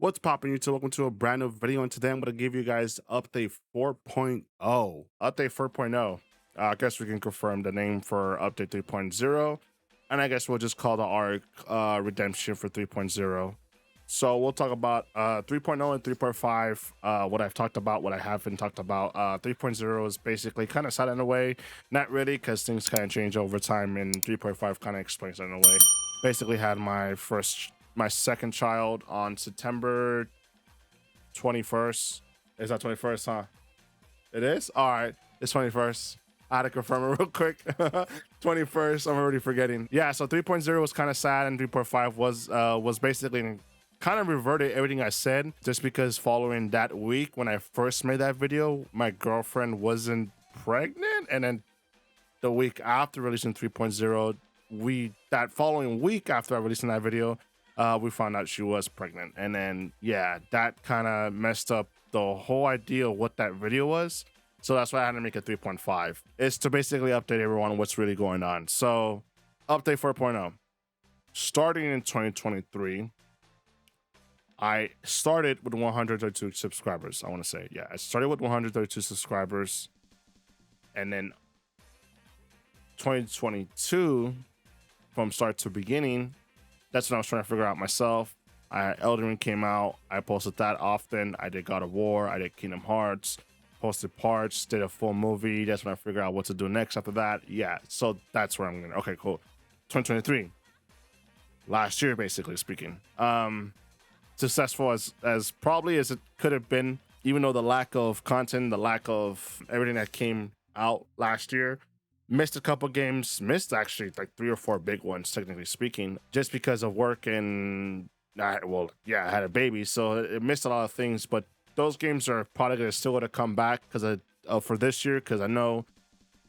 What's poppin' YouTube? Welcome to a brand new video, and today I'm going to give you guys update 4.0. Update 4.0. I guess we can confirm the name for update 3.0, and I guess we'll just call the arc redemption for 3.0. So we'll talk about 3.0 and 3.5, what I've talked about, what I haven't talked about. 3.0 is basically kind of set in a way, not really, because things kind of change over time, and 3.5 kind of explains it in a way. Basically had my second child on September 21st. Is that 21st, huh? It is? All right. It's 21st. I had to confirm it real quick. 21st. I'm already forgetting. Yeah, so 3.0 was kind of sad, and 3.5 was basically kind of reverted everything I said, just because following that week when I first made that video, my girlfriend wasn't pregnant, and then the week after releasing 3.0, that following week after I releasing that video, we found out she was pregnant. And then yeah, that kind of messed up the whole idea of what that video was. So that's why I had to make it 3.5. It's to basically update everyone on what's really going on. So update 4.0. Starting in 2023, I started with 132 subscribers. I want to say, yeah, I started with 132 subscribers, and then 2022, from start to beginning, that's when I was trying to figure out myself. Elden Ring came out. I posted that often. I did God of War. I did Kingdom Hearts. Posted parts. Did a full movie. That's when I figured out what to do next after that. Yeah, so that's where I'm gonna. Okay, cool. 2023, last year, basically speaking. Successful as probably as it could have been, even though the lack of content, the lack of everything that came out last year. Missed a couple games, missed actually like 3 or 4 big ones, technically speaking, just because of work, and I had a baby, so it missed a lot of things. But those games are probably gonna still gonna come back because for this year, because I know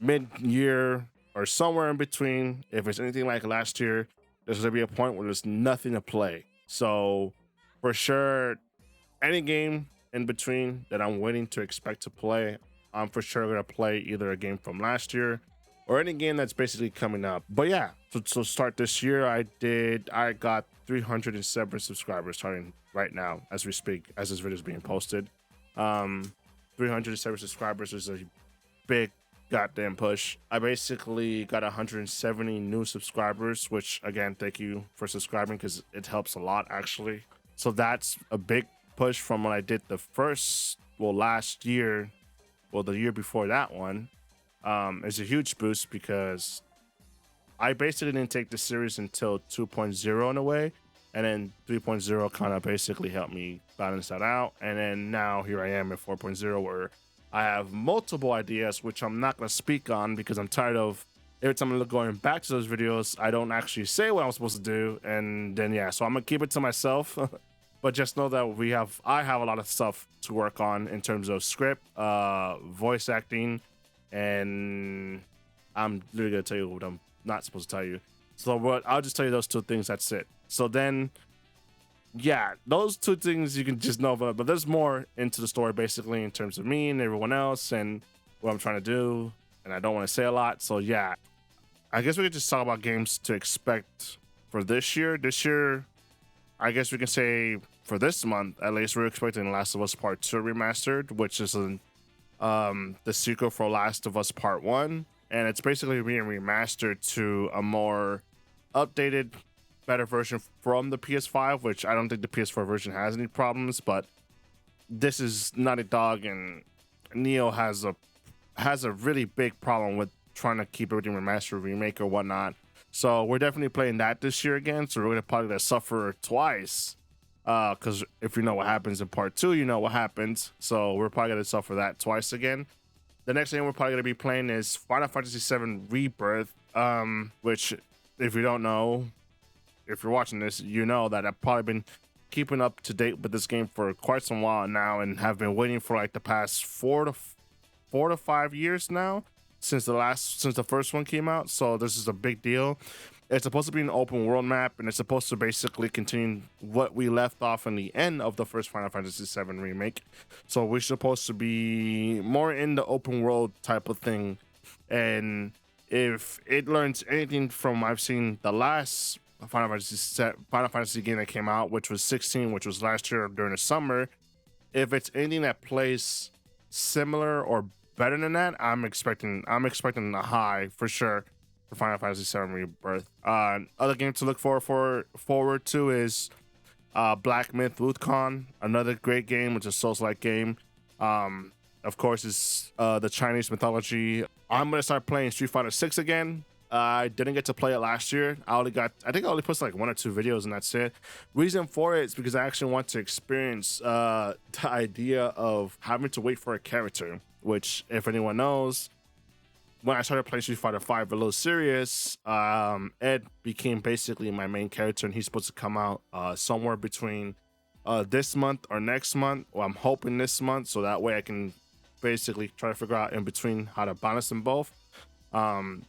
mid-year or somewhere in between, if it's anything like last year, there's gonna be a point where there's nothing to play. So for sure, any game in between that I'm waiting to expect to play, I'm for sure gonna play either a game from last year or any game that's basically coming up. But yeah, so start this year, I got 307 subscribers starting right now as we speak, as this video is being posted. 307 subscribers is a big goddamn push. I basically got 170 new subscribers, which again, thank you for subscribing because it helps a lot actually. So that's a big push from when I did the last year, the year before that one. It's a huge boost because I basically didn't take the series until 2.0 in a way, and then 3.0 kind of basically helped me balance that out. And then now here I am at 4.0, where I have multiple ideas, which I'm not going to speak on because I'm tired of every time I'm going back to those videos, I don't actually say what I'm supposed to do. And then, yeah, so I'm going to keep it to myself. But just know that I have a lot of stuff to work on in terms of script, voice acting, and I'm literally gonna tell you what I'm not supposed to tell you. So I'll just tell you those 2 things. That's it. So then, yeah, those 2 things you can just know about. But there's more into the story, basically, in terms of me and everyone else and what I'm trying to do. And I don't want to say a lot. So yeah, I guess we could just talk about games to expect for this year. This year, I guess we can say for this month, at least, we're expecting Last of Us Part 2 remastered, which is the sequel for Last of Us Part 1, and it's basically being remastered to a more updated, better version from the PS5, which I don't think the PS4 version has any problems, but this is Naughty Dog, and Neo has a really big problem with trying to keep everything remastered, remake, or whatnot. So we're definitely playing that this year again, so we're gonna probably suffer twice. Because if you know what happens in part 2, you know what happens. So we're probably gonna suffer that twice again. The next game we're probably gonna be playing is Final Fantasy VII Rebirth. Which, if you don't know, if you're watching this, you know that I've probably been keeping up to date with this game for quite some while now, and have been waiting for like the past 4 to 5 years now since the first one came out. So this is a big deal. It's supposed to be an open world map, and it's supposed to basically continue what we left off in the end of the first Final Fantasy VII remake. So we're supposed to be more in the open world type of thing. And if it learns anything from I've seen the last Final Fantasy game that came out, which was 16, which was last year during the summer. If it's anything that plays similar or better than that, I'm expecting a high for sure for Final Fantasy 7 Rebirth. Other game to look forward to is Black Myth Wukong, another great game, which is a Souls-like game. Of course, is the Chinese mythology. I'm gonna start playing Street Fighter 6 again. I didn't get to play it last year. I think I only posted like 1 or 2 videos and that's it. Reason for it is because I actually want to experience the idea of having to wait for a character, which if anyone knows, when I started playing Street Fighter 5 a little serious, Ed became basically my main character and he's supposed to come out somewhere between this month or next month. Well, I'm hoping this month, so that way I can basically try to figure out in between how to balance them both.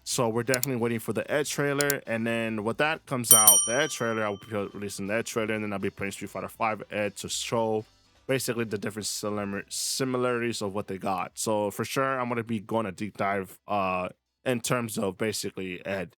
So we're definitely waiting for the Ed trailer, and then when that comes out, the Ed trailer, I will be releasing the Ed trailer, and then I'll be playing Street Fighter 5 Ed to show basically the different similarities of what they got. So for sure, I'm gonna be going a deep dive in terms of basically Ed,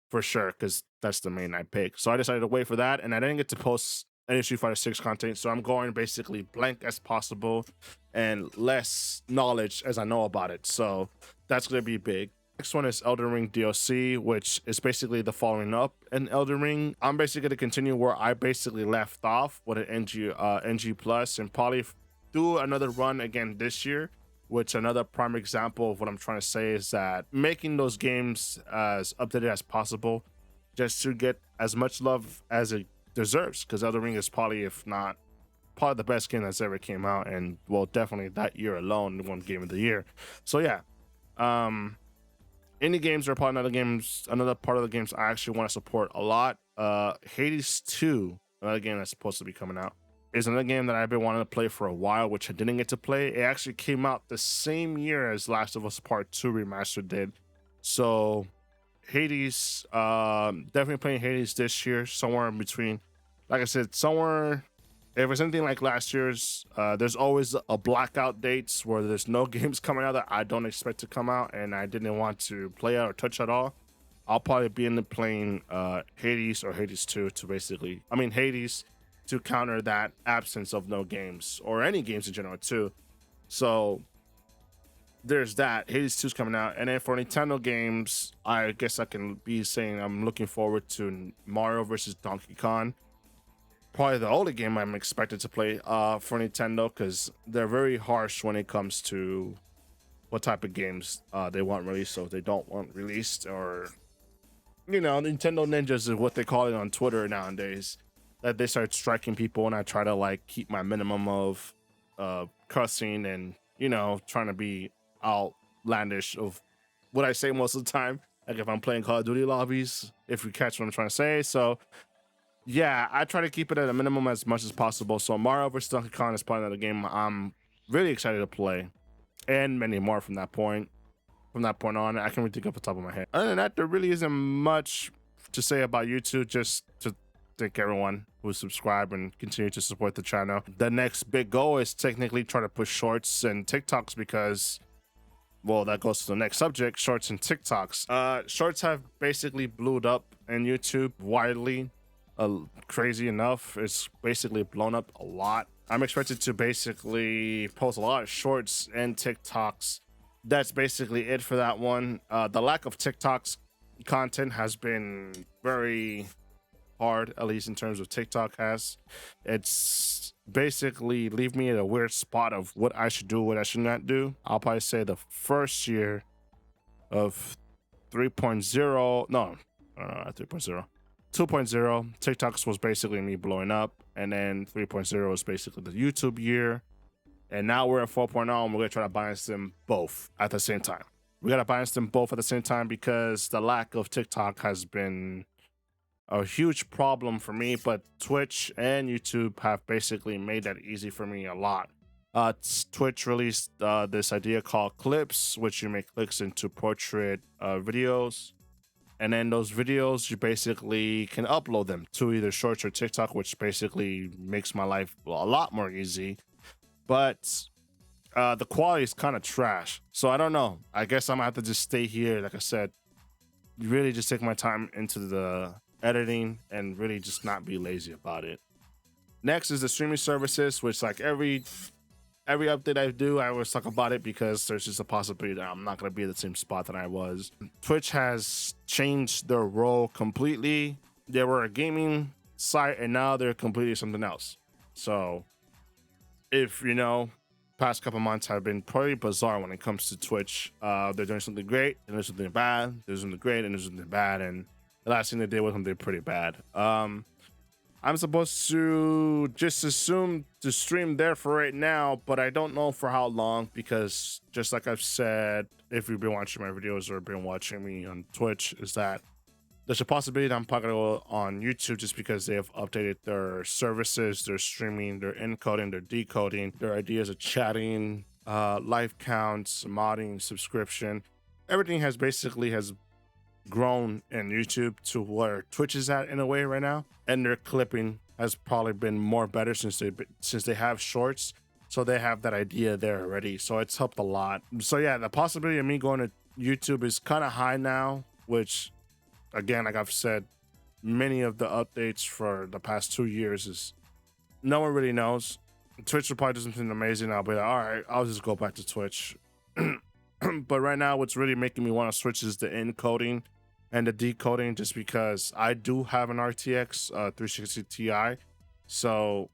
for sure, because that's the main I pick. So I decided to wait for that, and I didn't get to post any Street Fighter 6 content, so I'm going basically blank as possible and less knowledge as I know about it. So that's gonna be big. Next one is Elden Ring DLC, which is basically the following up in Elden Ring. I'm basically going to continue where I basically left off with an NG Plus and probably do another run again this year, which another prime example of what I'm trying to say is that making those games as updated as possible just to get as much love as it deserves, because Elden Ring is probably, if not probably the best game that's ever came out, and well, definitely that year alone, one game of the year. So yeah, indie games are probably another part of the games I actually want to support a lot. Hades 2, another game that's supposed to be coming out, is another game that I've been wanting to play for a while, which I didn't get to play. It actually came out the same year as Last of Us Part 2 Remastered did. So Hades, definitely playing Hades this year, somewhere in between. Like I said, somewhere, if it's anything like last year's, there's always a blackout dates where there's no games coming out that I don't expect to come out and I didn't want to play out or touch at all. I'll probably be in the playing Hades or Hades 2 to basically, Hades to counter that absence of no games or any games in general too. So there's that. Hades 2 is coming out. And then for Nintendo games, I guess I can be saying I'm looking forward to Mario versus Donkey Kong. Probably the only game I'm expected to play for Nintendo, because they're very harsh when it comes to what type of games they want released. So if they don't want released, or Nintendo ninjas is what they call it on Twitter nowadays, that they start striking people, and I try to like keep my minimum of cussing and trying to be outlandish of what I say most of the time, like if I'm playing Call of Duty lobbies, if you catch what I'm trying to say. So yeah, I try to keep it at a minimum as much as possible. So Mario vs. Donkey Kong is probably another game I'm really excited to play, and many more from that point. From that point on, I can really think off the top of my head. Other than that, there really isn't much to say about YouTube. Just to thank everyone who subscribed and continue to support the channel. The next big goal is technically try to push shorts and TikToks, because, well, that goes to the next subject, shorts and TikToks. Shorts have basically blew up in YouTube widely. Crazy enough, it's basically blown up a lot. I'm expected to basically post a lot of shorts and TikToks. That's basically it for that one. The lack of TikToks content has been very hard, at least in terms of TikTok has. It's basically leave me at a weird spot of what I should do, what I should not do. I'll probably say the first year of 3.0, no, not 3.0. 2.0, TikToks was basically me blowing up, and then 3.0 was basically the YouTube year, and now we're at 4.0, and we're gonna try to balance them both at the same time. We gotta balance them both at the same time, because the lack of TikTok has been a huge problem for me, but Twitch and YouTube have basically made that easy for me a lot. Twitch released this idea called clips, which you make clicks into portrait videos. And then those videos, you basically can upload them to either Shorts or TikTok, which basically makes my life a lot more easy. But the quality is kind of trash. So I don't know. I guess I'm gonna have to just stay here. Like I said, really just take my time into the editing and really just not be lazy about it. Next is the streaming services, which like every update I do, I always talk about it because there's just a possibility that I'm not going to be at the same spot that I was. Twitch has changed their role completely. They were a gaming site and now they're completely something else. So if you know, past couple months have been pretty bizarre when it comes to Twitch. They're doing something great and there's something bad. There's something great and there's something bad. And the last thing they did was something pretty bad. I'm supposed to just assume to stream there for right now, but I don't know for how long because just like I've said, if you've been watching my videos or been watching me on Twitch, is that there's a possibility that I'm probably gonna go on YouTube just because they have updated their services, their streaming, their encoding, their decoding, their ideas of chatting, live counts, modding, subscription. Everything has grown in YouTube to where Twitch is at in a way right now, and their clipping has probably been more better since they have shorts, so they have that idea there already. So it's helped a lot. So yeah, the possibility of me going to YouTube is kind of high now, which again, like I've said, many of the updates for the past 2 years is no one really knows. Twitch will probably do something amazing. I'll be like, all right, I'll just go back to Twitch. But right now, what's really making me want to switch is the encoding and the decoding, just because I do have an RTX 360 Ti. So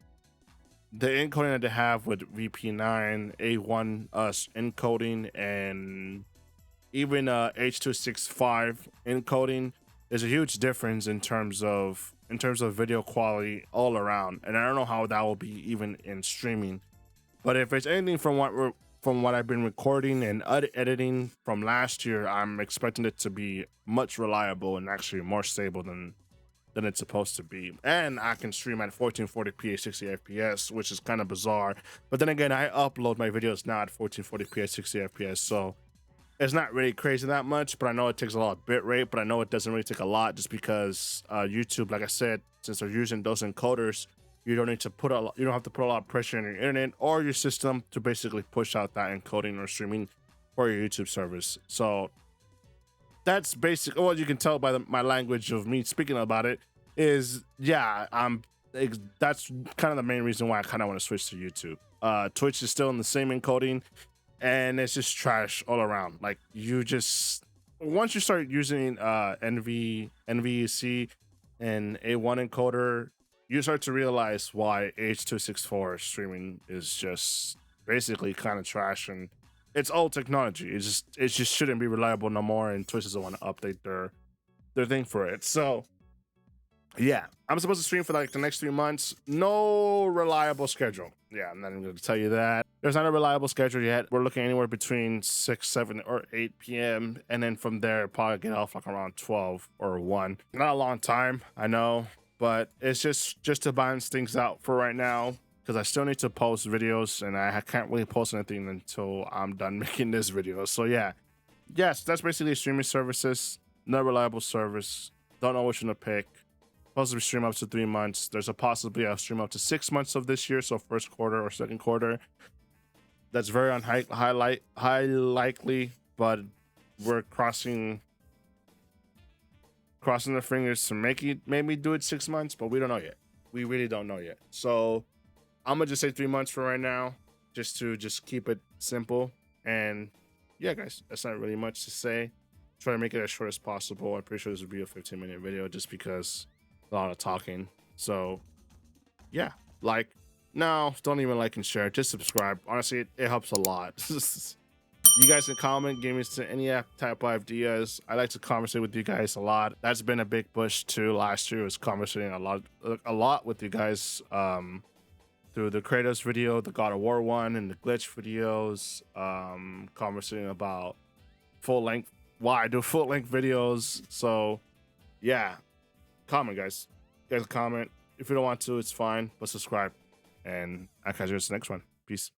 the encoding that they have with VP9, A1 encoding, and even H.265 encoding is a huge difference in terms of video quality all around. And I don't know how that will be even in streaming. But if it's anything from what I've been recording and editing from last year, I'm expecting it to be much reliable and actually more stable than it's supposed to be. And I can stream at 1440p at 60 FPS, which is kind of bizarre. But then again, I upload my videos now at 1440p at 60 FPS, so it's not really crazy that much. But I know it takes a lot of bit rate, but I know it doesn't really take a lot just because YouTube, like I said, since they're using those encoders, you don't have to put a lot of pressure on your internet or your system to basically push out that encoding or streaming for your YouTube service. So that's basic. What you can tell by my language of me speaking about it is, yeah, that's kind of the main reason why I kind of want to switch to YouTube. Twitch is still in the same encoding, and it's just trash all around. Like, once you start using NVEC and A1 encoder, you start to realize why H.264 streaming is just basically kind of trash, and it's old technology. It just shouldn't be reliable no more, and Twitch doesn't want to update their thing for it. So yeah, I'm supposed to stream for like the next 3 months. No reliable schedule. Yeah, I'm not even going to tell you that. There's not a reliable schedule yet. We're looking anywhere between 6, 7, or 8 p.m. And then from there, probably get off like around 12 or 1. Not a long time, I know, but it's just to balance things out for right now, because I still need to post videos, and I can't really post anything until I'm done making this video. So yeah, yes, that's basically streaming services. No reliable service. Don't know which one to pick. Supposed to stream up to 3 months. There's a possibility I'll stream up to 6 months of this year, so first quarter or second quarter. That's very high likely, but we're crossing the fingers to maybe do it 6 months, but we don't know yet. We really don't know yet. So I'm gonna just say 3 months for right now, just to keep it simple. And yeah, guys, that's not really much to say. Try to make it as short as possible. I'm pretty sure this will be a 15-minute video just because a lot of talking. So yeah, don't even like and share, just subscribe. Honestly, it helps a lot. You guys can comment, give me any type of ideas. I like to conversate with you guys a lot. That's been a big push too. Last year was conversating a lot with you guys through the Kratos video, the God of War one, and the glitch videos. Conversating about why I do full length videos. So yeah, comment, guys. You guys comment. If you don't want to, it's fine, but subscribe. And I'll catch you in the next one. Peace.